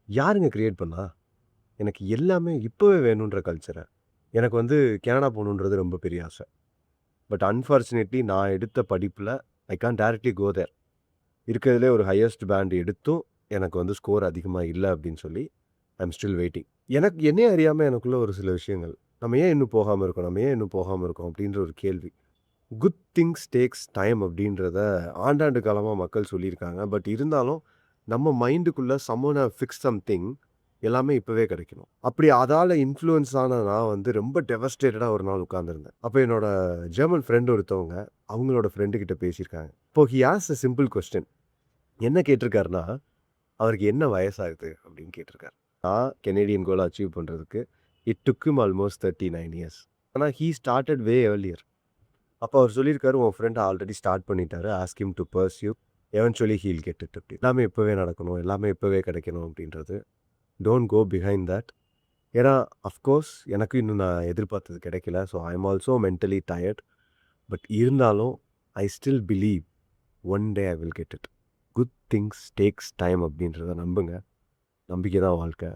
யாருங்க கிரியேட் பண்ணா? எனக்கு எல்லாமே இப்பவே வேணுன்ற கல்ச்சர. எனக்கு வந்து கனடா போணுன்றது ரொம்ப பெரிய ஆசை. பட் அன்பார்ச்சுனேட்லி நான் எடுத்த படிப்புல ஐ கான்ட் டைரக்ட்லி கோ தேர். இருக்கிறதிலே ஒரு ஹையஸ்ட் பேண்ட் எடுத்தும் எனக்கு வந்து ஸ்கோர் அதிகமா இல்ல அப்படின்னு சொல்லி, ஐ அம் ஸ்டில் வெயிட்டிங். எனக்கு என்னையே அறியாம எனக்குள்ள ஒரு சில விஷயங்கள். நம்ம ஏன் இன்னும் போகாம இருக்கோம்? நம்ம ஏன் இன்னும் போகாம இருக்கோம்? அப்படின்ற ஒரு கேள்வி. குட் திங்ஸ் டேக்ஸ் டைம் அப்படின்றத ஆண்டாண்டு காலமா மக்கள் சொல்லியிருக்காங்க. பட் இருந்தாலும் நம்ம மைண்டுக்குள்ள சம்ஒன் ஹேவ் ஃபிக்ஸ்ட் சம்திங் எல்லாமே இப்பவே கிடைக்கணும். அப்படி அதால இன்ஃப்ளூயன்ஸ் ஆன நான் வந்து ரொம்ப டெவஸ்டேட்டடா ஒரு நாள் உட்கார்ந்திருந்தேன். அப்ப என்னோட ஜெர்மன் ஃப்ரெண்ட் ஒருத்தவங்க, அவங்களோட ஃப்ரெண்ட் கிட்ட பேசியிருக்காங்க. இப்போ he asked a simple question. என்ன கேட்டிருக்காருன்னா, அவருக்கு என்ன வயசாகுது அப்படின்னு கேட்டிருக்காரு. நான் கனேடியன் கோல அச்சீவ் பண்றதுக்கு it took him almost 39 years. ஆனா ஹி ஸ்டார்ட்டட் வே ஏர்லியர். அப்ப அவர் சொல்லியிருக்காரு, "உன் ஃப்ரெண்ட் ஆல்ரெடி ஸ்டார்ட் பண்ணிட்டாரு. Ask him to pursue. Eventually he will get it" அப்படி. எல்லாமே இப்பவே நடக்கணும். எல்லாமே இப்பவே கிடைக்கணும் அப்படின்றது. Don't go behind that. ஏன்னா, அஃப்கோர்ஸ் எனக்கும் இன்னும் நான் எதிர்பார்த்தது கிடைக்கல. So I am also mentally tired. But இருந்தாலும் I still believe one day I will get it. Good things takes time அப்படின்றத நம்புங்க. நம்பிக்கை தான் வாழ்க்கை.